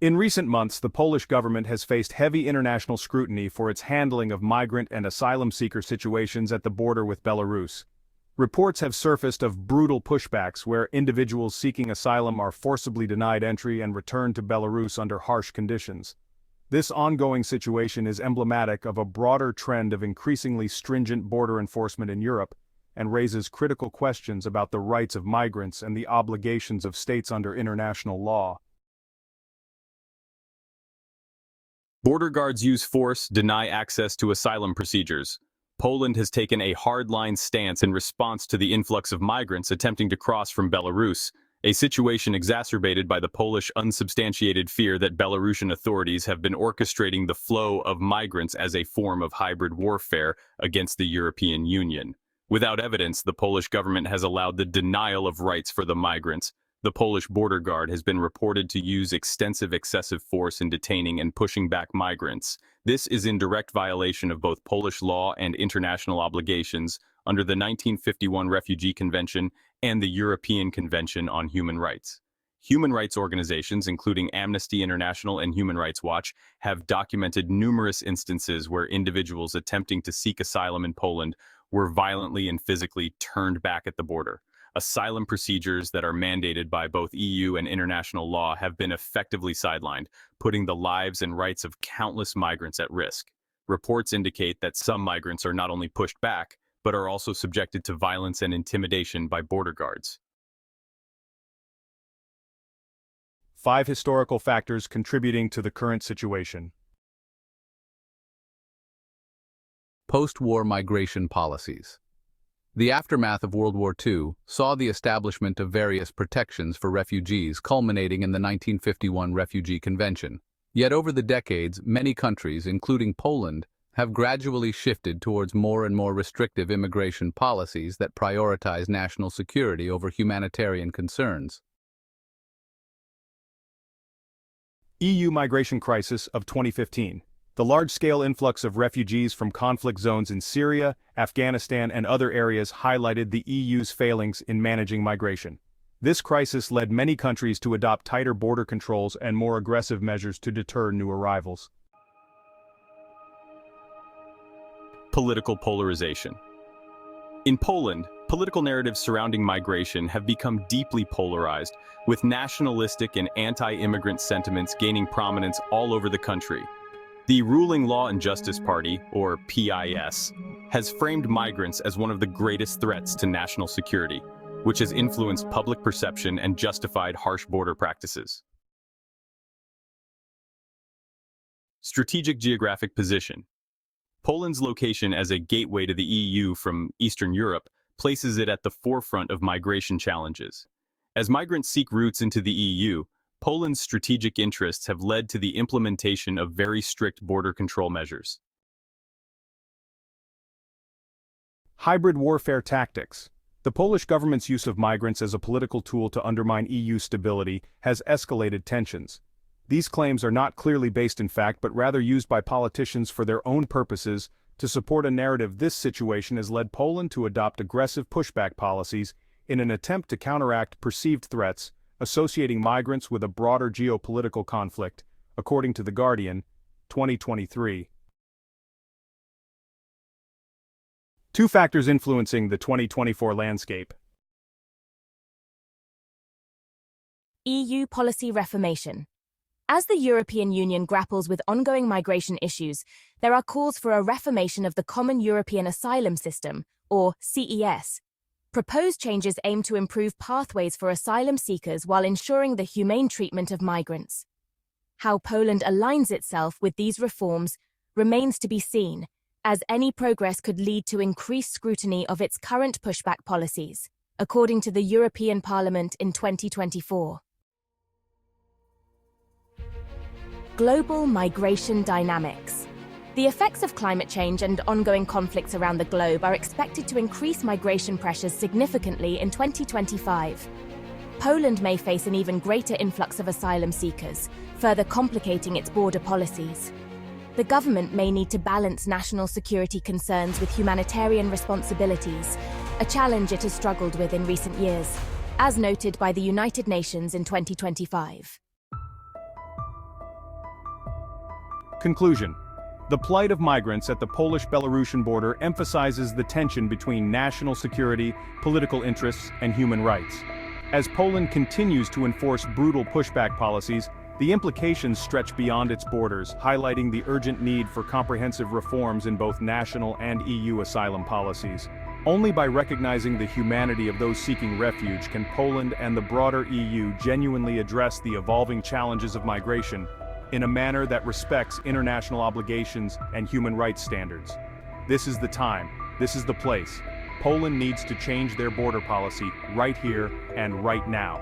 In recent months, the Polish government has faced heavy international scrutiny for its handling of migrant and asylum seeker situations at the border with Belarus. Reports have surfaced of brutal pushbacks where individuals seeking asylum are forcibly denied entry and returned to Belarus under harsh conditions. This ongoing situation is emblematic of a broader trend of increasingly stringent border enforcement in Europe and raises critical questions about the rights of migrants and the obligations of states under international law. Border guards use force, deny access to asylum procedures. Poland has taken a hardline stance in response to the influx of migrants attempting to cross from Belarus, a situation exacerbated by the Polish unsubstantiated fear that Belarusian authorities have been orchestrating the flow of migrants as a form of hybrid warfare against the European Union. Without evidence, the Polish government has allowed the denial of rights for the migrants. The Polish border guard has been reported to use extensive excessive force in detaining and pushing back migrants. This is in direct violation of both Polish law and international obligations under the 1951 Refugee Convention and the European Convention on Human Rights. Human rights organizations, including Amnesty International and Human Rights Watch, have documented numerous instances where individuals attempting to seek asylum in Poland were violently and physically turned back at the border. Asylum procedures that are mandated by both EU and international law have been effectively sidelined, putting the lives and rights of countless migrants at risk. Reports indicate that some migrants are not only pushed back, but are also subjected to violence and intimidation by border guards. 5 historical factors contributing to the current situation. Post-war migration policies. The aftermath of World War II saw the establishment of various protections for refugees culminating in the 1951 Refugee Convention. Yet over the decades, many countries, including Poland, have gradually shifted towards more and more restrictive immigration policies that prioritize national security over humanitarian concerns. EU migration crisis of 2015. The large-scale influx of refugees from conflict zones in Syria, Afghanistan, and other areas highlighted the EU's failings in managing migration. This crisis led many countries to adopt tighter border controls and more aggressive measures to deter new arrivals. Political polarization. In Poland, political narratives surrounding migration have become deeply polarized, with nationalistic and anti-immigrant sentiments gaining prominence all over the country. The ruling Law and Justice Party, or PIS, has framed migrants as one of the greatest threats to national security, which has influenced public perception and justified harsh border practices. Strategic geographic position. Poland's location as a gateway to the EU from Eastern Europe places it at the forefront of migration challenges. As migrants seek routes into the EU, Poland's strategic interests have led to the implementation of very strict border control measures. Hybrid warfare tactics. The Polish government's use of migrants as a political tool to undermine EU stability has escalated tensions. These claims are not clearly based in fact but rather used by politicians for their own purposes to support a narrative. This situation has led Poland to adopt aggressive pushback policies in an attempt to counteract perceived threats associating migrants with a broader geopolitical conflict, according to The Guardian, 2023. 2 factors influencing the 2024 landscape. EU policy reformation. As the European Union grapples with ongoing migration issues, there are calls for a reformation of the Common European Asylum System, or CES. Proposed changes aim to improve pathways for asylum seekers while ensuring the humane treatment of migrants. How Poland aligns itself with these reforms remains to be seen, as any progress could lead to increased scrutiny of its current pushback policies, according to the European Parliament in 2024. Global migration dynamics. The effects of climate change and ongoing conflicts around the globe are expected to increase migration pressures significantly in 2025. Poland may face an even greater influx of asylum seekers, further complicating its border policies. The government may need to balance national security concerns with humanitarian responsibilities, a challenge it has struggled with in recent years, as noted by the United Nations in 2025. Conclusion. The plight of migrants at the Polish-Belarusian border emphasizes the tension between national security, political interests, and human rights. As Poland continues to enforce brutal pushback policies, the implications stretch beyond its borders, highlighting the urgent need for comprehensive reforms in both national and EU asylum policies. Only by recognizing the humanity of those seeking refuge can Poland and the broader EU genuinely address the evolving challenges of migration in a manner that respects international obligations and human rights standards. This is the time, this is the place. Poland needs to change their border policy right here and right now.